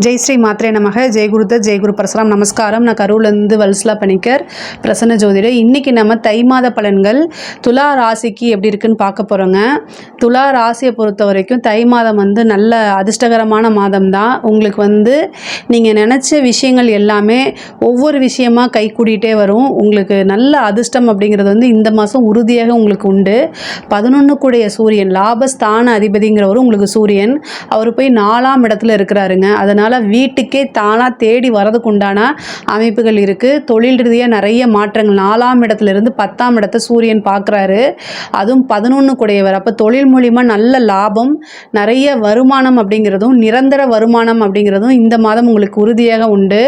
ஜெய் ஸ்ரீ மாத்ரே நமக. ஜெய் குருதத், ஜெய் குரு பரசுராம். நமஸ்காரம். நான் கரூர்லேருந்து வல்சலா பணிக்கர், பிரசன்ன ஜோதிடர். இன்றைக்கி நம்ம தை மாத பலன்கள் துலா ராசிக்கு எப்படி இருக்குன்னு பார்க்க போகிறோங்க. துலா ராசியை பொறுத்த வரைக்கும் தை மாதம் நல்ல அதிர்ஷ்டகரமான மாதம் தான். உங்களுக்கு நீங்கள் நினச்ச விஷயங்கள் எல்லாமே ஒவ்வொரு விஷயமாக கை கூடிகிட்டே வரும். உங்களுக்கு நல்ல அதிர்ஷ்டம் அப்படிங்கிறது இந்த மாதம் உறுதியாக உங்களுக்கு உண்டு. 11 கூடிய சூரியன், லாபஸ்தான அதிபதிங்கிறவரும் உங்களுக்கு சூரியன், அவர் போய் 4ஆம் இடத்துல இருக்கிறாருங்க. அதனால் வீட்டுக்கே தானாக தேடி வரதுக்கு உண்டான அமைப்புகள் இருக்குது. தொழில் ரீதியாக நிறைய மாற்றங்கள். 4ஆம் இடத்துலேருந்து 10ஆம் இடத்தை சூரியன் பார்க்குறாரு. அதுவும் 11 கூடையவர். அப்போ தொழில் மூலிமா நல்ல லாபம், நிறைய வருமானம் அப்படிங்கிறதும், நிரந்தர வருமானம் அப்படிங்கிறதும் இந்த மாதம் உங்களுக்கு உறுதியாக உண்டு.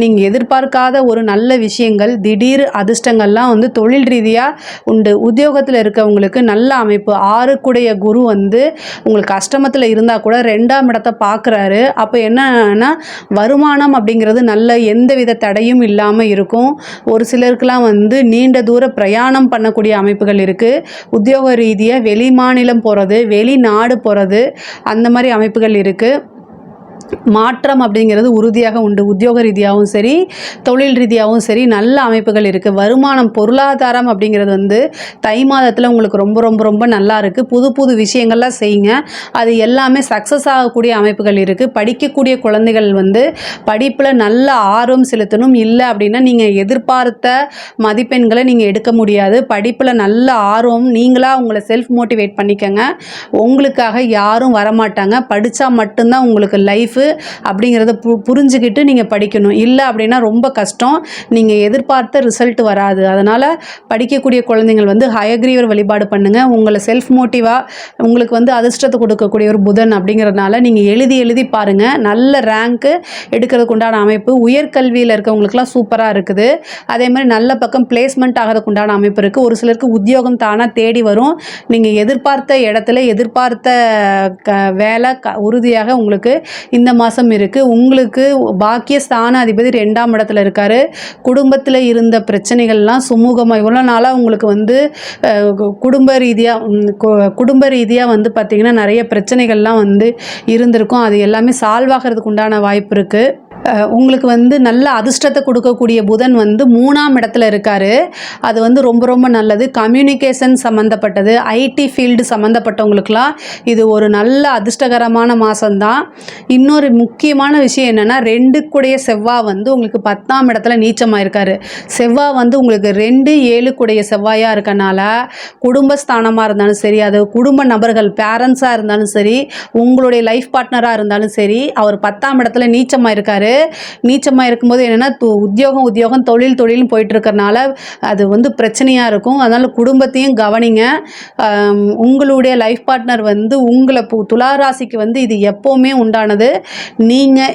நீங்கள் எதிர்பார்க்காத ஒரு நல்ல விஷயங்கள், திடீர் அதிர்ஷ்டங்கள்லாம் தொழில் ரீதியாக உண்டு. உத்தியோகத்தில் இருக்கவங்களுக்கு நல்ல அமைப்பு. 6 கூடைய குரு உங்களுக்கு அஷ்டமத்தில் இருந்தால் கூட 2ஆம் இடத்தை பார்க்குறாரு. அப்போ என்னன்னா வருமானம் அப்படிங்கிறது நல்ல எந்தவித தடையும் இல்லாமல் இருக்கும். ஒரு சிலருக்குலாம் நீண்ட தூர பிரயாணம் பண்ணக்கூடிய அமைப்புகள் இருக்குது. உத்தியோக ரீதியாக வெளி மாநிலம் போகிறது, வெளிநாடு போகிறது, அந்த மாதிரி அமைப்புகள் இருக்குது. மாற்றம் அப்படிங்கிறது உறுதியாக உண்டு. உத்தியோக ரீதியாகவும் சரி, தொழில் ரீதியாகவும் சரி நல்ல அமைப்புகள் இருக்குது. வருமானம், பொருளாதாரம் அப்படிங்கிறது தை மாதத்தில் உங்களுக்கு ரொம்ப ரொம்ப ரொம்ப நல்லா இருக்குது. புது புது விஷயங்கள்லாம் செய்யுங்க. அது எல்லாமே சக்ஸஸ் ஆகக்கூடிய அமைப்புகள் இருக்குது. படிக்கக்கூடிய குழந்தைகள் படிப்பில் நல்ல ஆர்வம் செலுத்தணும். இல்லை அப்படின்னா நீங்கள் எதிர்பார்த்த மதிப்பெண்களை நீங்கள் எடுக்க முடியாது. படிப்பில் நல்ல ஆர்வம், நீங்களாக உங்களை செல்ஃப் மோட்டிவேட் பண்ணிக்கங்க. உங்களுக்காக யாரும் வரமாட்டாங்க. படித்தா மட்டும்தான் உங்களுக்கு லைஃப் அப்படிங்கிறத புரிஞ்சுக்கிட்டு நீங்கள் படிக்கணும். இல்லை அப்படின்னா ரொம்ப கஷ்டம், நீங்கள் எதிர்பார்த்த ரிசல்ட் வராது. அதனால் படிக்கக்கூடிய குழந்தைங்கள் ஹயக்ரீவர் வழிபாடு பண்ணுங்கள். உங்களை செல்ஃப் மோட்டிவாக உங்களுக்கு அதிர்ஷ்டத்தை கொடுக்கக்கூடிய ஒரு புதன் அப்படிங்கிறதுனால நீங்கள் எழுதி பாருங்கள். நல்ல ரேங்க்கு எடுக்கிறதுக்கு உண்டான அமைப்பு. உயர்கல்வியில் இருக்கவங்களுக்குலாம் சூப்பராக இருக்குது. அதே மாதிரி நல்ல பக்கம் பிளேஸ்மெண்ட் ஆகிறதுக்கு உண்டான அமைப்பு இருக்குது. ஒரு சிலருக்கு உத்தியோகம் தானாக தேடி வரும். நீங்கள் எதிர்பார்த்த இடத்துல எதிர்பார்த்த வேலை உறுதியாக உங்களுக்கு இந்த மாதம் இருக்குது. உங்களுக்கு பாக்கியஸ்தான அதிபதி 2ஆம் இடத்துல இருக்கார். குடும்பத்தில் இருந்த பிரச்சனைகள்லாம் சுமூகமாக, இவ்வளோ நாளாக உங்களுக்கு குடும்ப ரீதியாக பார்த்திங்கன்னா நிறைய பிரச்சனைகள்லாம் இருந்திருக்கும். அது எல்லாமே சால்வ் ஆகிறதுக்கு உண்டான வாய்ப்பு இருக்குது. உங்களுக்கு நல்ல அதிர்ஷ்டத்தை கொடுக்கக்கூடிய புதன் 3ஆம் இடத்துல இருக்கார். அது ரொம்ப ரொம்ப நல்லது. கம்யூனிகேஷன் சம்மந்தப்பட்டது, ஐடி ஃபீல்டு சம்மந்தப்பட்டவங்களுக்கெல்லாம் இது ஒரு நல்ல அதிர்ஷ்டகரமான மாதம்தான். இன்னொரு முக்கியமான விஷயம் என்னென்னா, 2 கூடைய செவ்வாய் உங்களுக்கு 10ஆம் இடத்துல நீச்சமாக இருக்கார். செவ்வாய் உங்களுக்கு 2, 7 கூடைய செவ்வாயாக இருக்கனால குடும்பஸ்தானமாக இருந்தாலும் சரி, அது குடும்ப நபர்கள், பேரண்ட்ஸாக இருந்தாலும் சரி, உங்களுடைய லைஃப் பார்ட்னராக இருந்தாலும் சரி, அவர் 10ஆம் இடத்துல நீச்சமாக இருக்கார். நீச்சமாக இருக்கும்போது என்னென்னா, உத்தியோகம் தொழில்னு போயிட்டு இருக்கிறனால அது பிரச்சனையாக இருக்கும். அதனால் குடும்பத்தையும் கவனிங்க. உங்களுடைய லைஃப் பார்ட்னர் உங்களை துளாராசிக்கு இது எப்போவுமே உண்டானது. நீங்கள்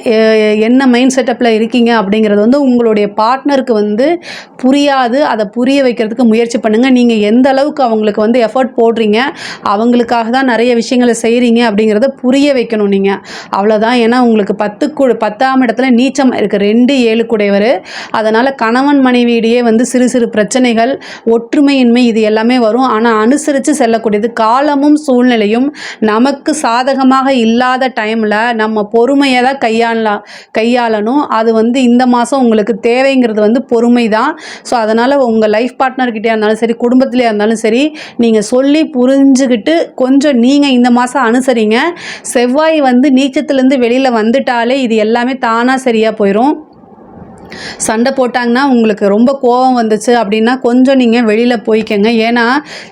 என்ன மைண்ட் செட்டப்பில் இருக்கீங்க அப்படிங்கிறது உங்களுடைய பார்ட்னருக்கு புரியாது. அதை புரிய வைக்கிறதுக்கு முயற்சி பண்ணுங்கள். நீங்கள் எந்த அளவுக்கு அவங்களுக்கு எஃபர்ட் போடுறீங்க, அவங்களுக்காக தான் நிறைய விஷயங்களை செய்கிறீங்க அப்படிங்கிறத புரிய வைக்கணும் நீங்கள். அவ்வளோதான். ஏன்னா உங்களுக்கு 10ஆம் இடத்துல நீச்சம் இருக்குது, 2, 7 கூடையவர். அதனால் கணவன் மனைவியிடையே சிறு சிறு பிரச்சனைகள், ஒற்றுமையின்மை, இது எல்லாமே வரும். ஆனால் அனுசரித்து செல்லக்கூடியது. காலமும் சூழ்நிலையும் நமக்கு சாதகமாக இல்லாத டைமில் நம்ம பொறுமையை தான் கையாளணும். அது இந்த மாதம் உங்களுக்கு தேவைங்கிறது பொறுமை தான். ஸோ அதனால் உங்கள் லைஃப் பார்ட்னர்கிட்டே இருந்தாலும் சரி, குடும்பத்திலே இருந்தாலும் சரி, நீங்கள் சொல்லி புரிஞ்சுக்கிட்டு கொஞ்சம் நீங்கள் இந்த மாதம் அனுசரிங்க. செவ்வாய் நீச்சத்துலேருந்து வெளியில் வந்துட்டாலே இது எல்லாமே தானாக சரியாக போயிடும். சண்டை போட்டாங்கன்னா, உங்களுக்கு ரொம்ப கோபம் வந்துச்சு அப்படின்னா கொஞ்சம் நீங்கள் வெளியில் போய்க்கங்க. ஏன்னா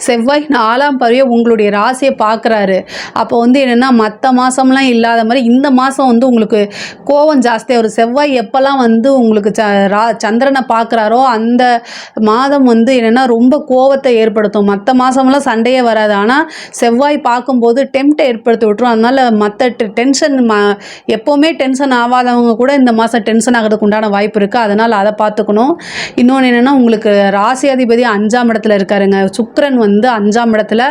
செவ்வாய் 4ஆம் பார்வையை உங்களுடைய ராசியை பார்க்குறாரு. அப்போ என்னென்னா, மற்ற மாதம்லாம் இல்லாத மாதிரி இந்த மாதம் உங்களுக்கு கோபம் ஜாஸ்தியாக வரும். செவ்வாய் எப்போல்லாம் உங்களுக்கு சந்திரனை பார்க்குறாரோ அந்த மாதம் என்னென்னா ரொம்ப கோபத்தை ஏற்படுத்தும். மற்ற மாதம்லாம் சண்டையே வராது. ஆனால் செவ்வாய் பார்க்கும்போது டெம்ப்டை ஏற்படுத்தி விட்டுரும். அதனால் மற்ற டென்ஷன், எப்போவுமே டென்ஷன் ஆகாதவங்க கூட இந்த மாதம் டென்ஷன் ஆகிறதுக்கு உண்டான வாய்ப்பு இருக்குது. இருக்குது, அதனால் அதை பார்த்துக்கணும். இன்னொன்று என்னென்னா, உங்களுக்கு ராசி அதிபதி 5ஆம் இடத்துல இருக்காருங்க. சுக்கிரன் வந்து 5ஆம் இடத்துல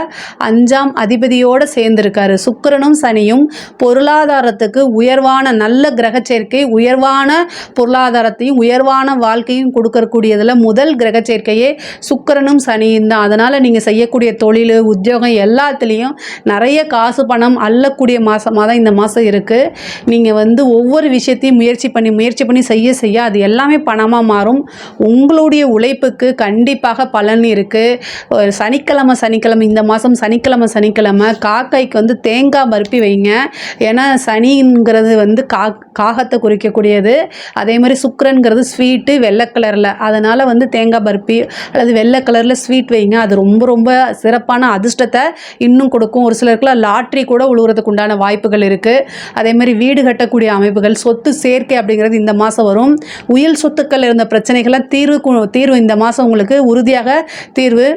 5ஆம் அதிபதியோடு சேர்ந்துருக்காரு. சுக்கிரனும் சனியும் பொருளாதாரத்துக்கு உயர்வான நல்ல கிரக சேர்க்கை, உயர்வான பொருளாதாரத்தையும் உயர்வான வாழ்க்கையும் கொடுக்கக்கூடியதில் முதல் கிரக சேர்க்கையே சுக்கிரனும் சனியும் தான். அதனால் நீங்கள் செய்யக்கூடிய தொழில், உத்தியோகம் எல்லாத்துலேயும் நிறைய காசு பணம் அள்ளக்கூடிய மாதமாக தான் இந்த மாதம் இருக்குது. நீங்கள் வந்து ஒவ்வொரு விஷயத்தையும் முயற்சி பண்ணி செய்ய அது எல்லாமே பணமாக மாறும். உங்களுடைய உழைப்புக்கு கண்டிப்பாக பலன் இருக்குது. சனிக்கிழமை இந்த மாதம் சனிக்கிழமை காக்கைக்கு வந்து தேங்காய் பருப்பி வைங்க. ஏன்னா சனிங்கிறது வந்து காகத்தை குறிக்கக்கூடியது. அதே மாதிரி சுக்கிரன்கிறது ஸ்வீட்டு வெள்ளை கலரில், அதனால் வந்து தேங்காய் பருப்பி அல்லது வெள்ளை கலரில் ஸ்வீட் வைங்க. அது ரொம்ப ரொம்ப சிறப்பான அதிர்ஷ்டத்தை இன்னும் கொடுக்கும். ஒரு சிலருக்குலாம் லாட்ரி கூட உழுவுறதுக்கு உண்டான வாய்ப்புகள் இருக்குது. அதே மாதிரி வீடு கட்டக்கூடிய அமைப்புகள், சொத்து சேர்க்கை அப்படிங்கிறது இந்த மாதம் வரும். உயில் சொத்துக்கள் இருந்த பிரச்சனைகள்லாம் தீர்வு இந்த மாதம் உங்களுக்கு உறுதியாக தீர்வு.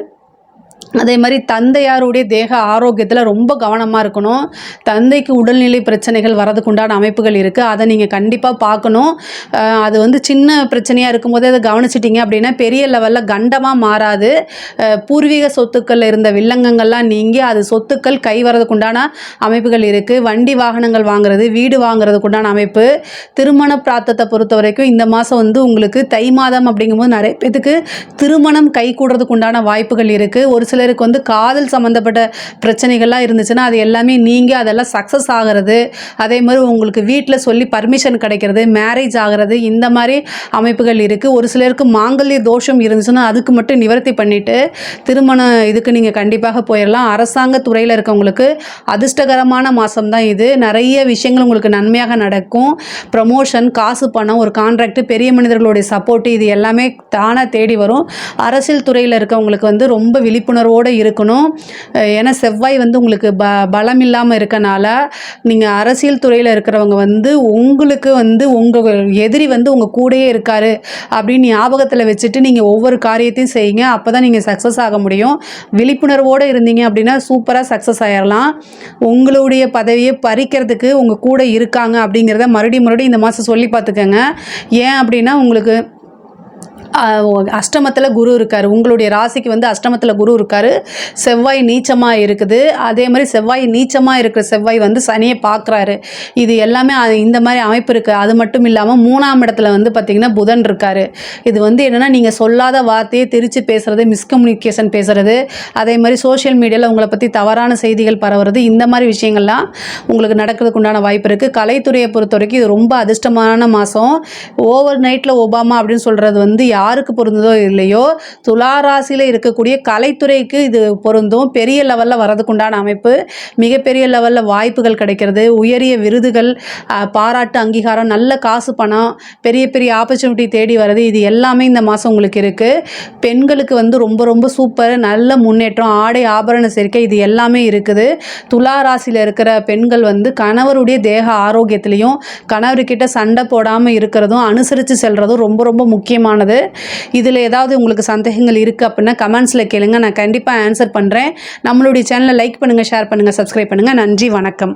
அதே மாதிரி தந்தையாருடைய தேக ஆரோக்கியத்தில் ரொம்ப கவனமாக இருக்கணும். தந்தைக்கு உடல்நிலை பிரச்சனைகள் வரதுக்கு உண்டான அமைப்புகள் இருக்குது, அதை நீங்கள் கண்டிப்பாக பார்க்கணும். அது வந்து சின்ன பிரச்சனையாக இருக்கும்போது அதை கவனிச்சிட்டிங்க அப்படின்னா பெரிய லெவலில் கண்டமாக மாறாது. பூர்வீக சொத்துக்கள் இருந்த வில்லங்கங்கள்லாம் நீங்கி அது சொத்துக்கள் கை வரதுக்கு உண்டான அமைப்புகள் இருக்குது. வண்டி வாகனங்கள் வாங்குறது, வீடு வாங்குறதுக்கு உண்டான அமைப்பு. திருமண பிராத்தத்தை பொறுத்த வரைக்கும் இந்த மாதம் வந்து உங்களுக்கு தை மாதம் அப்படிங்கும்போது நிறைய பேத்துக்கு திருமணம் கை கூடுறதுக்கு உண்டான வாய்ப்புகள் இருக்குது. ஒரு சிலருக்கு வந்து காதல் சம்மந்தப்பட்ட பிரச்சனைகள்லாம் இருந்துச்சுன்னா அது எல்லாமே நீங்கள் அதெல்லாம் சக்ஸஸ் ஆகிறது. அதே மாதிரி உங்களுக்கு வீட்டில் சொல்லி பர்மிஷன் கிடைக்கிறது, மேரேஜ் ஆகிறது, இந்த மாதிரி அமைப்புகள் இருக்குது. ஒரு சிலருக்கு மாங்கல்ய தோஷம் இருந்துச்சுன்னா அதுக்கு மட்டும் நிவர்த்தி பண்ணிவிட்டு திருமண இதுக்கு நீங்கள் கண்டிப்பாக போயிடலாம். அரசாங்க துறையில் இருக்கவங்களுக்கு அதிர்ஷ்டகரமான மாதம் தான் இது. நிறைய விஷயங்கள் உங்களுக்கு நன்மையாக நடக்கும். ப்ரமோஷன், காசு பணம், ஒரு கான்ட்ராக்ட், பெரிய மனிதர்களுடைய சப்போர்ட்டு, இது எல்லாமே தானாக தேடி வரும். அரசியல் துறையில் இருக்கவங்களுக்கு வந்து ரொம்ப விழிப்புணர்வோடு இருக்கணும். ஏன்னா செவ்வாய் வந்து உங்களுக்கு பலம் இல்லாமல் இருக்கனால நீங்கள் அரசியல் துறையில் இருக்கிறவங்க வந்து உங்களுக்கு வந்து உங்கள் எதிரி வந்து உங்கள் கூடயே இருக்காரு அப்படின்னு ஞாபகத்தில் வச்சுட்டு நீங்கள் ஒவ்வொரு காரியத்தையும் செய்யுங்க. அப்போ தான் நீங்கள் சக்ஸஸ் ஆக முடியும். விழிப்புணர்வோடு இருந்தீங்க அப்படின்னா சூப்பராக சக்ஸஸ் ஆகிடலாம். உங்களுடைய பதவியை பறிக்கிறதுக்கு உங்கள் கூட இருக்காங்க அப்படிங்கிறத மறுபடியும் இந்த மாதம் சொல்லி பார்த்துக்கோங்க. ஏன் அப்படின்னா உங்களுக்கு அஷ்டமத்தில் குரு இருக்கார். உங்களுடைய ராசிக்கு வந்து அஷ்டமத்தில் குரு இருக்கார். செவ்வாய் நீச்சமாக இருக்குது. அதே மாதிரி செவ்வாய் நீச்சமாக இருக்கிற செவ்வாய் வந்து சனியை பார்க்குறாரு. இது எல்லாமே இந்த மாதிரி அமைப்பு இருக்குது. அது மட்டும் இல்லாமல் 3ஆம் இடத்துல வந்து பார்த்திங்கன்னா புதன் இருக்கார். இது வந்து என்னென்னா நீங்கள் சொல்லாத வார்த்தையை திரித்து பேசுகிறது, மிஸ்கம்யூனிகேஷன் பேசுகிறது, அதே மாதிரி சோஷியல் மீடியாவில் உங்களை பற்றி தவறான செய்திகள் பரவுறது, இந்த மாதிரி விஷயங்கள்லாம் உங்களுக்கு நடக்கிறதுக்கு உண்டான வாய்ப்பு இருக்குது. கலைத்துறையை பொறுத்த வரைக்கும் இது ரொம்ப அதிர்ஷ்டமான மாதம். ஓவர் நைட்டில் ஒபாமா அப்படின்னு சொல்கிறது வந்து யாருக்கு பொருந்ததோ இல்லையோ, துலா ராசியில் இருக்கக்கூடிய கலைத்துறைக்கு இது பொருந்தும். பெரிய லெவலில் வரதுக்குண்டான அமைப்பு, மிகப்பெரிய லெவலில் வாய்ப்புகள் கிடைக்கிறது, உயரிய விருதுகள், பாராட்டு, அங்கீகாரம், நல்ல காசு பணம், பெரிய பெரிய ஆப்பர்ச்சுனிட்டி தேடி வருது, இது எல்லாமே இந்த மாதம் உங்களுக்கு இருக்குது. பெண்களுக்கு வந்து ரொம்ப ரொம்ப சூப்பர், நல்ல முன்னேற்றம், ஆடை ஆபரண சேர்க்கை, இது எல்லாமே இருக்குது. துலா ராசியில் இருக்கிற பெண்கள் வந்து கணவருடைய தேக ஆரோக்கியத்திலையும் கணவர்கிட்ட சண்டை போடாமல் இருக்கிறதும் அனுசரித்து செல்கிறதும் ரொம்ப ரொம்ப முக்கியமானது. இதில் ஏதாவது உங்களுக்கு சந்தேகங்கள் இருக்குது அப்படின்னா கமெண்ட்ஸில் கேளுங்க, நான் கண்டிப்பாக ஆன்சர் பண்ணுறேன். நம்மளுடைய சேனலை லைக் பண்ணுங்கள், ஷேர் பண்ணுங்கள், சப்ஸ்கிரைப் பண்ணுங்கள். நன்றி, வணக்கம்.